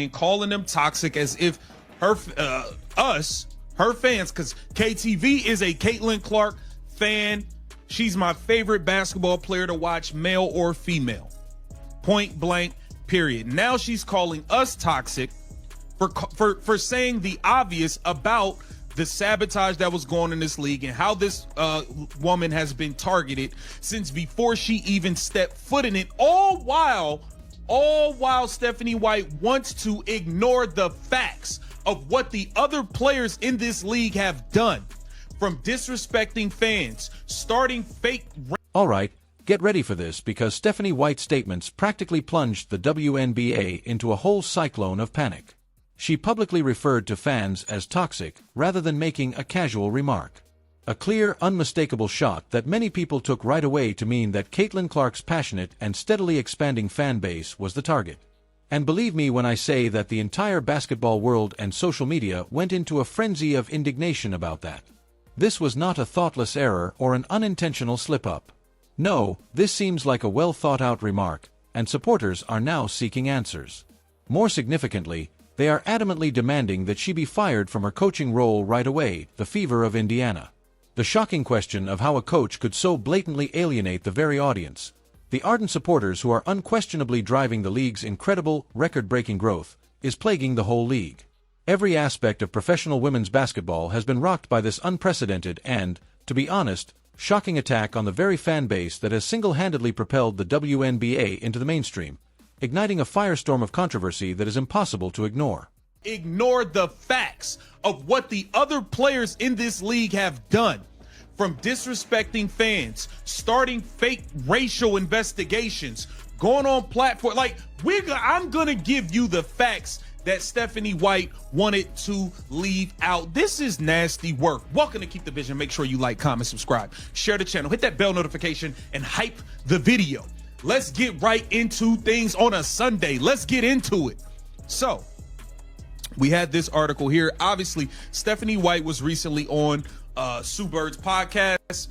and calling them toxic as if her fans, because KTV is a Caitlin Clark fan. She's my favorite basketball player to watch, male or female. Point blank, period. Now she's calling us toxic for saying the obvious about the sabotage that was going on in this league and how this woman has been targeted since before she even stepped foot in it, all while Stephanie White wants to ignore the facts of what the other players in this league have done, from disrespecting fans, starting fake. All right, get ready for this, because Stephanie White's statements practically plunged the WNBA into a whole cyclone of panic. She publicly referred to fans as toxic rather than making a casual remark. A clear, unmistakable shot that many people took right away to mean that Caitlin Clark's passionate and steadily expanding fan base was the target. And believe me when I say that the entire basketball world and social media went into a frenzy of indignation about that. This was not a thoughtless error or an unintentional slip-up. No, this seems like a well-thought-out remark, and supporters are now seeking answers. More significantly, they are adamantly demanding that she be fired from her coaching role right away, the Fever of Indiana. The shocking question of how a coach could so blatantly alienate the very audience, the ardent supporters who are unquestionably driving the league's incredible, record-breaking growth, is plaguing the whole league. Every aspect of professional women's basketball has been rocked by this unprecedented and, to be honest, shocking attack on the very fan base that has single-handedly propelled the WNBA into the mainstream, igniting a firestorm of controversy that is impossible to ignore. Ignore the facts of what the other players in this league have done, from disrespecting fans, starting fake racial investigations, going on platform. I'm gonna give you the facts that Stephanie White wanted to leave out. This is nasty work. Welcome to Keep the Vision. Make sure you like, comment, subscribe, share the channel, hit that bell notification, and hype the video. Let's get right into things on a Sunday. Let's get into it. So, we had this article here. Obviously, Stephanie White was recently on Sue Bird's podcast,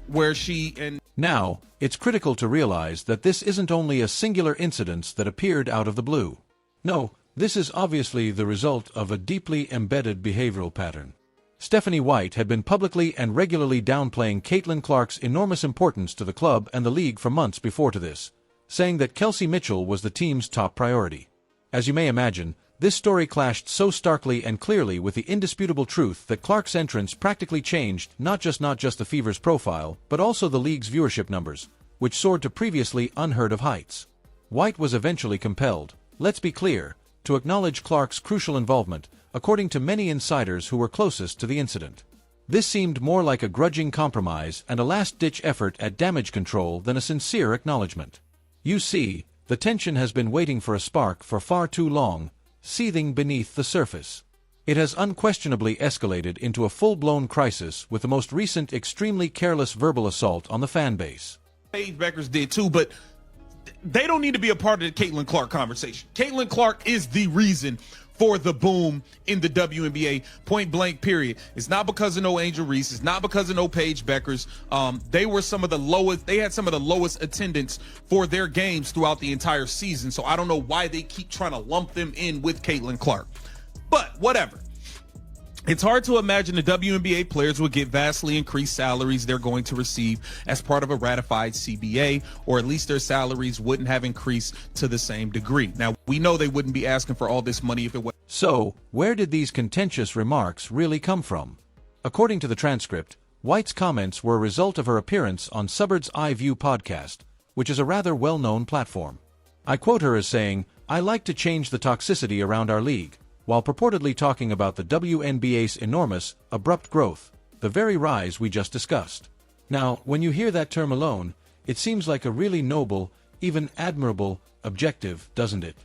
where she and... Now, it's critical to realize that this isn't only a singular incident that appeared out of the blue. No, this is obviously the result of a deeply embedded behavioral pattern. Stephanie White had been publicly and regularly downplaying Caitlin Clark's enormous importance to the club and the league for months before to this, saying that Kelsey Mitchell was the team's top priority. As you may imagine, this story clashed so starkly and clearly with the indisputable truth that Clark's entrance practically changed not just the Fever's profile, but also the league's viewership numbers, which soared to previously unheard of heights. White was eventually compelled, let's be clear, to acknowledge Clark's crucial involvement, according to many insiders who were closest to the incident. This seemed more like a grudging compromise and a last-ditch effort at damage control than a sincere acknowledgement. You see, the tension has been waiting for a spark for far too long, seething beneath the surface. It has unquestionably escalated into a full-blown crisis with the most recent extremely careless verbal assault on the fan base. Paige Bueckers did too, but they don't need to be a part of the Caitlin Clark conversation. Caitlin Clark is the reason for the boom in the WNBA, point blank, period. It's not because of no Angel Reese. It's not because of no Paige Bueckers. They were some of the lowest. They had some of the lowest attendance for their games throughout the entire season. So I don't know why they keep trying to lump them in with Caitlin Clark. But whatever. It's hard to imagine the WNBA players would get vastly increased salaries they're going to receive as part of a ratified CBA, or at least their salaries wouldn't have increased to the same degree. Now, we know they wouldn't be asking for all this money if it was. So, where did these contentious remarks really come from? According to the transcript, White's comments were a result of her appearance on Subbird's iView podcast, which is a rather well-known platform. I quote her as saying, "I like to change the toxicity around our league," while purportedly talking about the WNBA's enormous, abrupt growth, the very rise we just discussed. Now, when you hear that term alone, it seems like a really noble, even admirable, objective, doesn't it?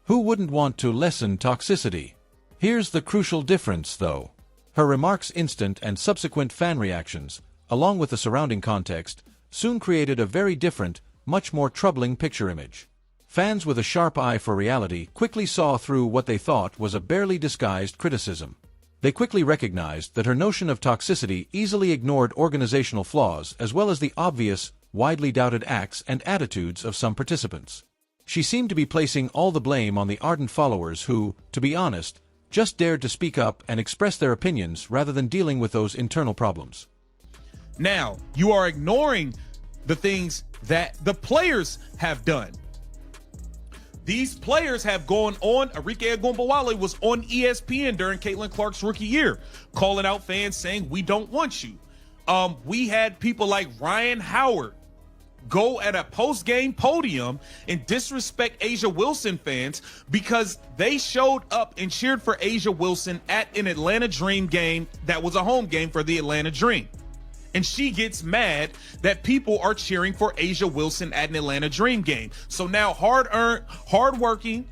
Who wouldn't want to lessen toxicity? Here's the crucial difference, though. Her remarks' instant and subsequent fan reactions, along with the surrounding context, soon created a very different, much more troubling picture image. Fans with a sharp eye for reality quickly saw through what they thought was a barely disguised criticism. They quickly recognized that her notion of toxicity easily ignored organizational flaws as well as the obvious, widely doubted acts and attitudes of some participants. She seemed to be placing all the blame on the ardent followers who, to be honest, just dared to speak up and express their opinions rather than dealing with those internal problems. Now, you are ignoring the things that the players have done. These players have gone on. Arike Ogunbowale was on ESPN during Caitlin Clark's rookie year, calling out fans saying, "We don't want you." We had people like Ryan Howard go at a post-game podium and disrespect A'ja Wilson fans because they showed up and cheered for A'ja Wilson at an Atlanta Dream game that was a home game for the Atlanta Dream. And she gets mad that people are cheering for A'ja Wilson at an Atlanta Dream game. So now hard-working.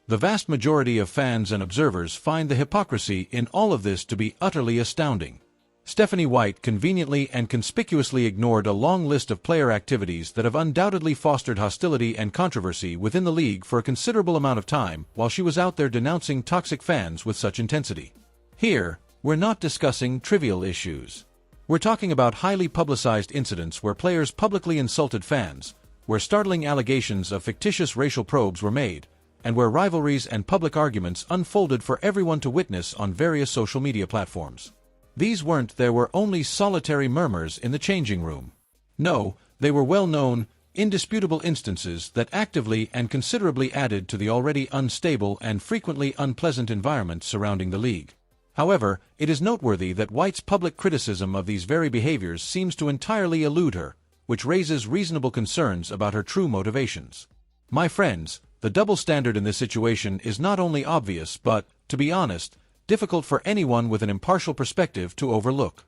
The vast majority of fans and observers find the hypocrisy in all of this to be utterly astounding. Stephanie White conveniently and conspicuously ignored a long list of player activities that have undoubtedly fostered hostility and controversy within the league for a considerable amount of time while she was out there denouncing toxic fans with such intensity. Here, we're not discussing trivial issues. We're talking about highly publicized incidents where players publicly insulted fans, where startling allegations of fictitious racial probes were made, and where rivalries and public arguments unfolded for everyone to witness on various social media platforms. There were only solitary murmurs in the changing room. No, they were well-known, indisputable instances that actively and considerably added to the already unstable and frequently unpleasant environment surrounding the league. However, it is noteworthy that White's public criticism of these very behaviors seems to entirely elude her, which raises reasonable concerns about her true motivations. My friends, the double standard in this situation is not only obvious but, to be honest, difficult for anyone with an impartial perspective to overlook.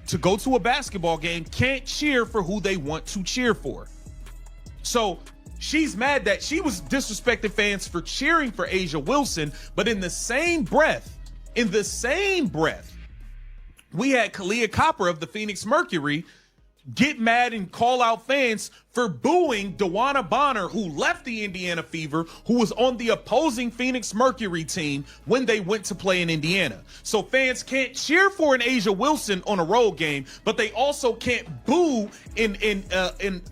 To go to a basketball game can't cheer for who they want to cheer for. So she's mad that she was disrespecting fans for cheering for A'ja Wilson, but in the same breath, we had Kalia Copper of the Phoenix Mercury get mad and call out fans for booing DeWanna Bonner, who left the Indiana Fever, who was on the opposing Phoenix Mercury team when they went to play in Indiana. So fans can't cheer for an A'ja Wilson on a road game, but they also can't boo an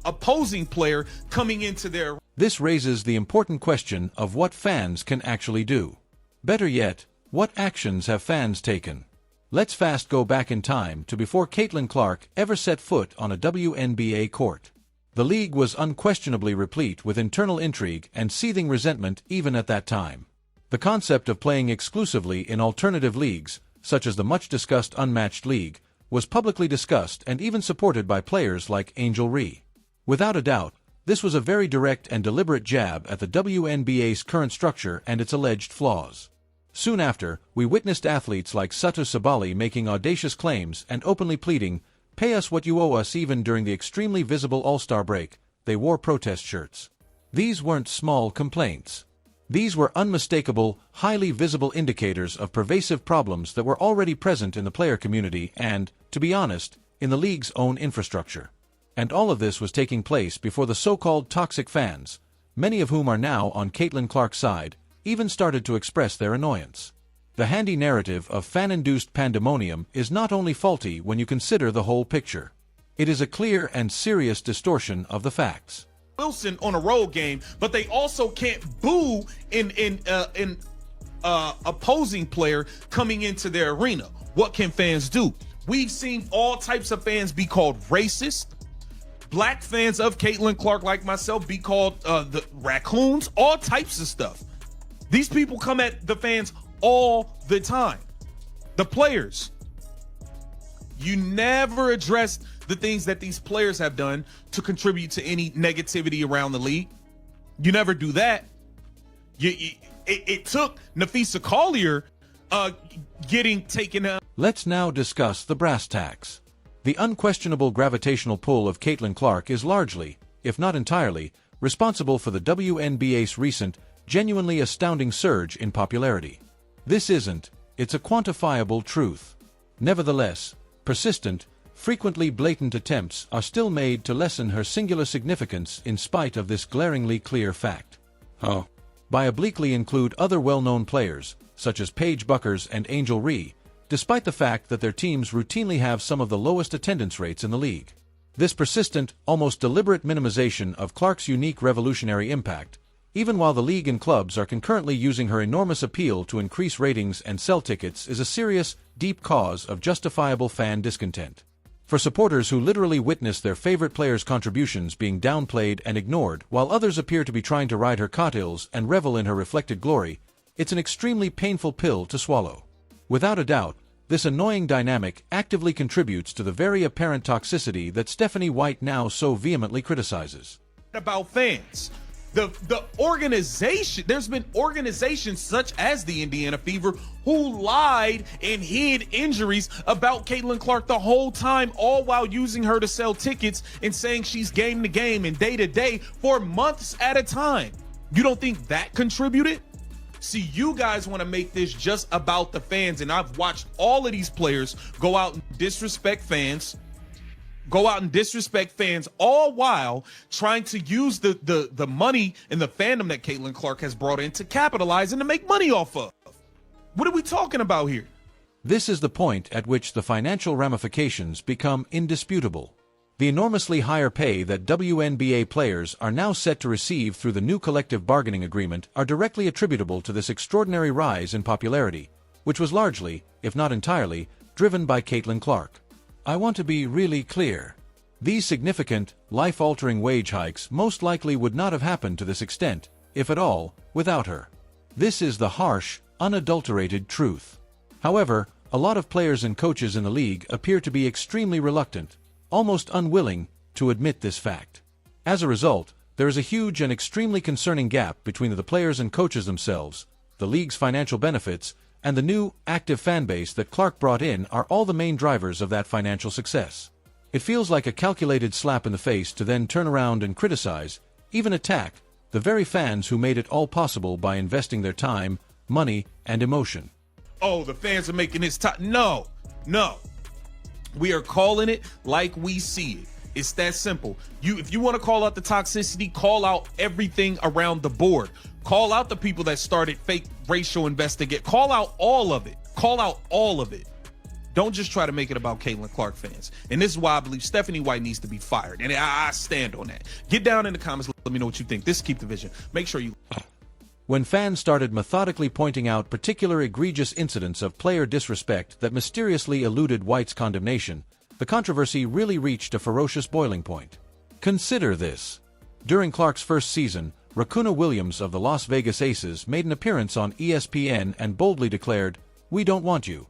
opposing player coming into their... This raises the important question of what fans can actually do. Better yet, what actions have fans taken? Let's fast go back in time to before Caitlin Clark ever set foot on a WNBA court. The league was unquestionably replete with internal intrigue and seething resentment even at that time. The concept of playing exclusively in alternative leagues, such as the much-discussed Unmatched League, was publicly discussed and even supported by players like Angel Ree. Without a doubt, this was a very direct and deliberate jab at the WNBA's current structure and its alleged flaws. Soon after, we witnessed athletes like Satou Sabally making audacious claims and openly pleading, "Pay us what you owe us." Even during the extremely visible All-Star break, they wore protest shirts. These weren't small complaints. These were unmistakable, highly visible indicators of pervasive problems that were already present in the player community and, to be honest, in the league's own infrastructure. And all of this was taking place before the so-called toxic fans, many of whom are now on Caitlin Clark's side, even started to express their annoyance. The handy narrative of fan-induced pandemonium is not only faulty when you consider the whole picture. It is a clear and serious distortion of the facts. Wilson on a road game, but they also can't boo an opposing player coming into their arena. What can fans do? We've seen all types of fans be called racist. Black fans of Caitlin Clark, like myself, be called the raccoons, all types of stuff. These people come at the fans all the time. The players. You never address the things that these players have done to contribute to any negativity around the league. You never do that. It took Nafisa Collier getting taken out. Let's now discuss the brass tacks. The unquestionable gravitational pull of Caitlin Clark is largely, if not entirely, responsible for the WNBA's recent, genuinely astounding surge in popularity. It's a quantifiable truth. Nevertheless, persistent, frequently blatant attempts are still made to lessen her singular significance in spite of this glaringly clear fact. By obliquely include other well-known players, such as Paige Bueckers and Angel Ree, despite the fact that their teams routinely have some of the lowest attendance rates in the league. This persistent, almost deliberate minimization of Clark's unique revolutionary impact, even while the league and clubs are concurrently using her enormous appeal to increase ratings and sell tickets, is a serious, deep cause of justifiable fan discontent. For supporters who literally witness their favorite players' contributions being downplayed and ignored, while others appear to be trying to ride her coattails and revel in her reflected glory, it's an extremely painful pill to swallow. Without a doubt, this annoying dynamic actively contributes to the very apparent toxicity that Stephanie White now so vehemently criticizes. About fans. The organization, there's been organizations such as the Indiana Fever who lied and hid injuries about Caitlin Clark the whole time, all while using her to sell tickets and saying she's game to game and day to day for months at a time. You don't think that contributed? See, you guys want to make this just about the fans, and I've watched all of these players go out and disrespect fans, all while trying to use the money and the fandom that Caitlin Clark has brought in to capitalize and to make money off of. What are we talking about here? This is the point at which the financial ramifications become indisputable. The enormously higher pay that WNBA players are now set to receive through the new collective bargaining agreement are directly attributable to this extraordinary rise in popularity, which was largely, if not entirely, driven by Caitlin Clark. I want to be really clear. These significant, life-altering wage hikes most likely would not have happened to this extent, if at all, without her. This is the harsh, unadulterated truth. However, a lot of players and coaches in the league appear to be extremely reluctant, almost unwilling, to admit this fact. As a result, there is a huge and extremely concerning gap between the players and coaches themselves, the league's financial benefits, and the new, active fan base that Clark brought in are all the main drivers of that financial success. It feels like a calculated slap in the face to then turn around and criticize, even attack, the very fans who made it all possible by investing their time, money, and emotion. Oh, the fans are making this time. No. We are calling it like we see it. It's that simple. If you want to call out the toxicity, call out everything around the board. Call out the people that started fake racial investigate. Call out all of it. Don't just try to make it about Caitlin Clark fans. And this is why I believe Stephanie White needs to be fired. And I stand on that. Get down in the comments. Let me know what you think. This is Keep the Vision. Make sure you... When fans started methodically pointing out particular egregious incidents of player disrespect that mysteriously eluded White's condemnation, the controversy really reached a ferocious boiling point. Consider this. During Clark's first season, Rakuna Williams of the Las Vegas Aces made an appearance on ESPN and boldly declared, "We don't want you."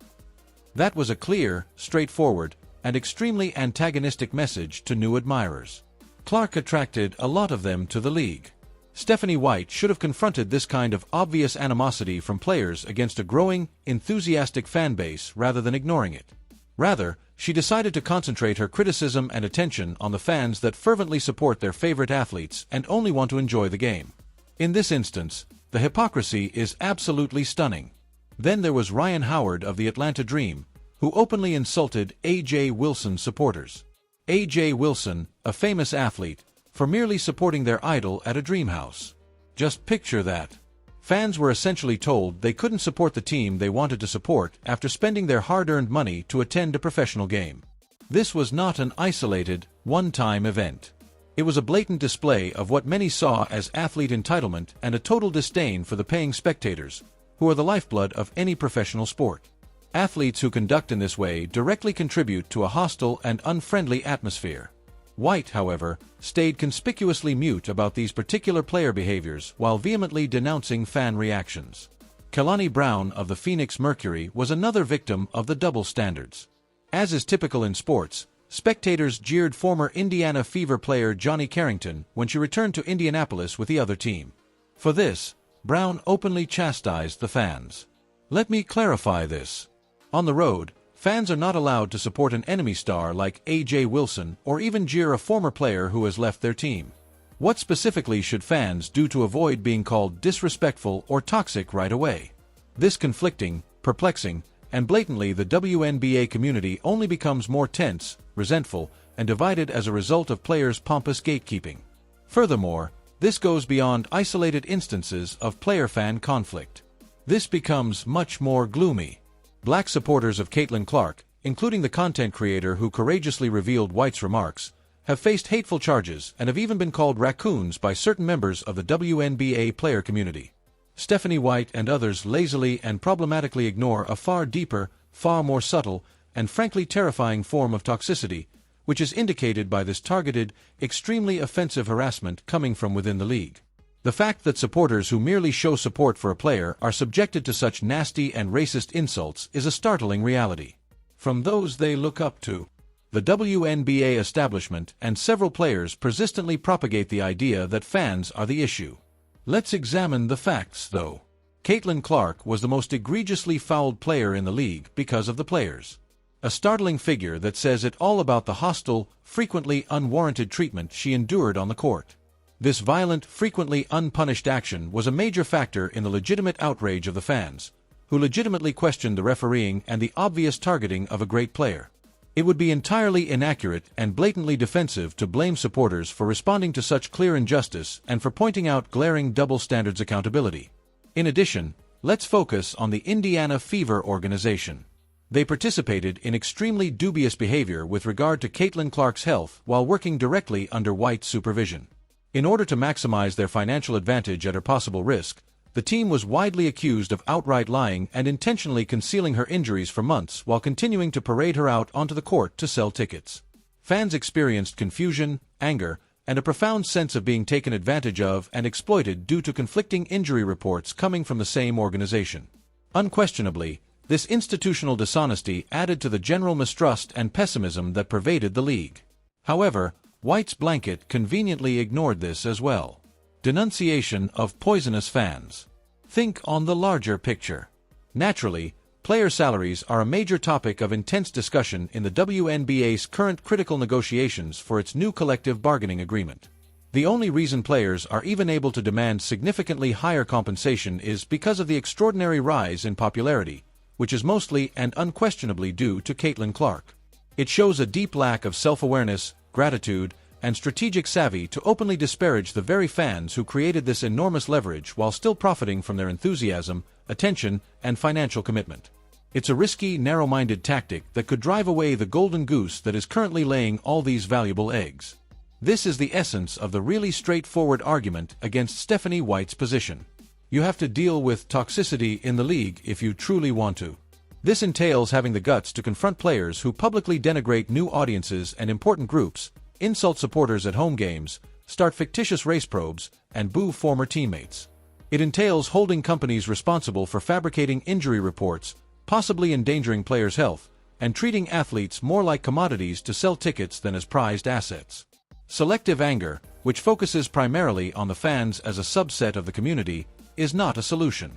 That was a clear, straightforward, and extremely antagonistic message to new admirers. Clark attracted a lot of them to the league. Stephanie White should have confronted this kind of obvious animosity from players against a growing, enthusiastic fan base rather than ignoring it. Rather, she decided to concentrate her criticism and attention on the fans that fervently support their favorite athletes and only want to enjoy the game. In this instance, the hypocrisy is absolutely stunning. Then there was Ryan Howard of the Atlanta Dream, who openly insulted A.J. Wilson's supporters. A.J. Wilson, a famous athlete, for merely supporting their idol at a dream house. Just picture that. Fans were essentially told they couldn't support the team they wanted to support after spending their hard-earned money to attend a professional game. This was not an isolated, one-time event. It was a blatant display of what many saw as athlete entitlement and a total disdain for the paying spectators, who are the lifeblood of any professional sport. Athletes who conduct in this way directly contribute to a hostile and unfriendly atmosphere. White, however, stayed conspicuously mute about these particular player behaviors while vehemently denouncing fan reactions. Kalani Brown of the Phoenix Mercury was another victim of the double standards. As is typical in sports, spectators jeered former Indiana Fever player Johnny Carrington when she returned to Indianapolis with the other team. For this, Brown openly chastised the fans. Let me clarify this. On the road, fans are not allowed to support an enemy star like A.J. Wilson or even jeer a former player who has left their team. What specifically should fans do to avoid being called disrespectful or toxic right away? This conflicting, perplexing, and blatantly the WNBA community only becomes more tense, resentful, and divided as a result of players' pompous gatekeeping. Furthermore, this goes beyond isolated instances of player-fan conflict. This becomes much more gloomy. Black supporters of Caitlin Clark, including the content creator who courageously revealed White's remarks, have faced hateful charges and have even been called raccoons by certain members of the WNBA player community. Stephanie White and others lazily and problematically ignore a far deeper, far more subtle, and frankly terrifying form of toxicity, which is indicated by this targeted, extremely offensive harassment coming from within the league. The fact that supporters who merely show support for a player are subjected to such nasty and racist insults is a startling reality. From those they look up to, the WNBA establishment and several players persistently propagate the idea that fans are the issue. Let's examine the facts, though. Caitlin Clark was the most egregiously fouled player in the league because of the players. A startling figure that says it all about the hostile, frequently unwarranted treatment she endured on the court. This violent, frequently unpunished action was a major factor in the legitimate outrage of the fans, who legitimately questioned the refereeing and the obvious targeting of a great player. It would be entirely inaccurate and blatantly defensive to blame supporters for responding to such clear injustice and for pointing out glaring double standards accountability. In addition, let's focus on the Indiana Fever organization. They participated in extremely dubious behavior with regard to Caitlin Clark's health while working directly under White's supervision. In order to maximize their financial advantage at her possible risk, the team was widely accused of outright lying and intentionally concealing her injuries for months while continuing to parade her out onto the court to sell tickets. Fans experienced confusion, anger, and a profound sense of being taken advantage of and exploited due to conflicting injury reports coming from the same organization. Unquestionably, this institutional dishonesty added to the general mistrust and pessimism that pervaded the league. However, White's blanket conveniently ignored this as well. Denunciation of poisonous fans. Think on the larger picture. Naturally, player salaries are a major topic of intense discussion in the WNBA's current critical negotiations for its new collective bargaining agreement. The only reason players are even able to demand significantly higher compensation is because of the extraordinary rise in popularity, which is mostly and unquestionably due to Caitlin Clark. It shows a deep lack of self-awareness, gratitude, and strategic savvy to openly disparage the very fans who created this enormous leverage while still profiting from their enthusiasm, attention, and financial commitment. It's a risky, narrow-minded tactic that could drive away the golden goose that is currently laying all these valuable eggs. This is the essence of the really straightforward argument against Stephanie White's position. You have to deal with toxicity in the league if you truly want to. This entails having the guts to confront players who publicly denigrate new audiences and important groups, insult supporters at home games, start fictitious race probes, and boo former teammates. It entails holding companies responsible for fabricating injury reports, possibly endangering players' health, and treating athletes more like commodities to sell tickets than as prized assets. Selective anger, which focuses primarily on the fans as a subset of the community, is not a solution.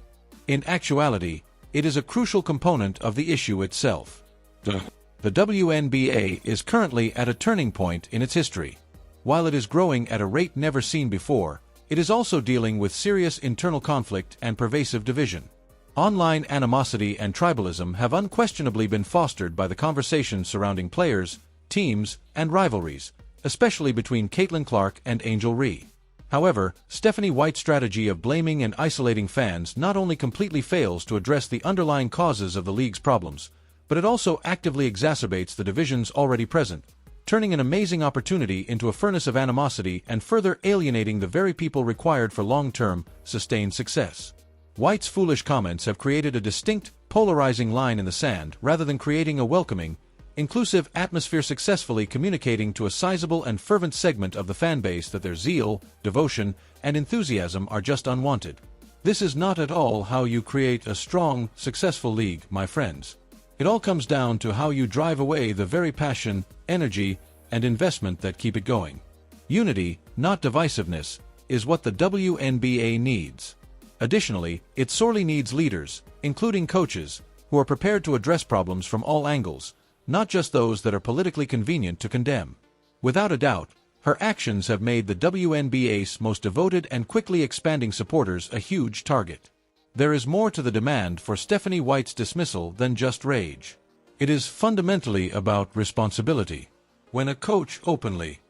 In actuality, it is a crucial component of the issue itself. The WNBA is currently at a turning point in its history. While it is growing at a rate never seen before, it is also dealing with serious internal conflict and pervasive division. Online animosity and tribalism have unquestionably been fostered by the conversations surrounding players, teams, and rivalries, especially between Caitlin Clark and Angel Ree. However, Stephanie White's strategy of blaming and isolating fans not only completely fails to address the underlying causes of the league's problems, but it also actively exacerbates the divisions already present, turning an amazing opportunity into a furnace of animosity and further alienating the very people required for long-term, sustained success. White's foolish comments have created a distinct, polarizing line in the sand rather than creating a welcoming, inclusive atmosphere, successfully communicating to a sizable and fervent segment of the fan base that their zeal, devotion, and enthusiasm are just unwanted. This is not at all how you create a strong, successful league, my friends. It all comes down to how you drive away the very passion, energy, and investment that keep it going. Unity, not divisiveness, is what the WNBA needs. Additionally, it sorely needs leaders, including coaches, who are prepared to address problems from all angles, not just those that are politically convenient to condemn. Without a doubt, her actions have made the WNBA's most devoted and quickly expanding supporters a huge target. There is more to the demand for Stephanie White's dismissal than just rage. It is fundamentally about responsibility. When a coach openly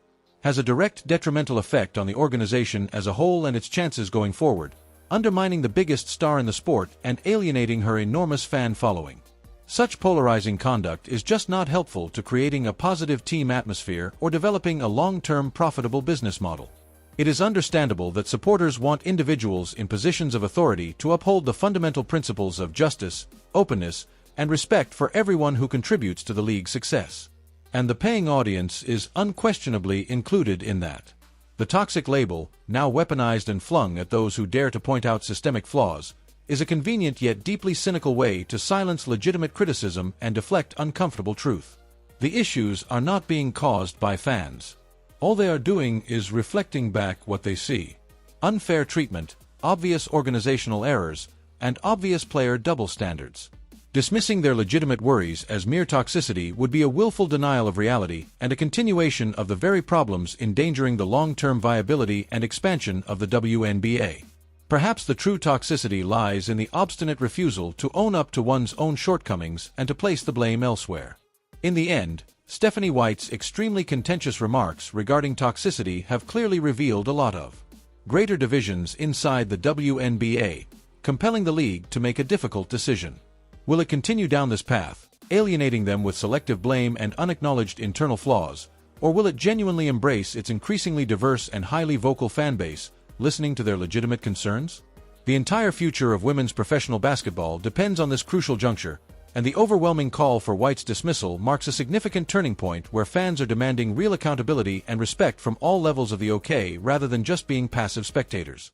has a direct detrimental effect on the organization as a whole and its chances going forward, undermining the biggest star in the sport and alienating her enormous fan following. Such polarizing conduct is just not helpful to creating a positive team atmosphere or developing a long-term profitable business model. It is understandable that supporters want individuals in positions of authority to uphold the fundamental principles of justice, openness, and respect for everyone who contributes to the league's success. And the paying audience is unquestionably included in that. The toxic label, now weaponized and flung at those who dare to point out systemic flaws, is a convenient yet deeply cynical way to silence legitimate criticism and deflect uncomfortable truth. The issues are not being caused by fans. All they are doing is reflecting back what they see: unfair treatment, obvious organizational errors, and obvious player double standards. Dismissing their legitimate worries as mere toxicity would be a willful denial of reality and a continuation of the very problems endangering the long-term viability and expansion of the WNBA. Perhaps the true toxicity lies in the obstinate refusal to own up to one's own shortcomings and to place the blame elsewhere. In the end, Stephanie White's extremely contentious remarks regarding toxicity have clearly revealed a lot of greater divisions inside the WNBA, compelling the league to make a difficult decision. Will it continue down this path, alienating them with selective blame and unacknowledged internal flaws, or will it genuinely embrace its increasingly diverse and highly vocal fanbase, listening to their legitimate concerns? The entire future of women's professional basketball depends on this crucial juncture, and the overwhelming call for White's dismissal marks a significant turning point where fans are demanding real accountability and respect from all levels of the OK rather than just being passive spectators.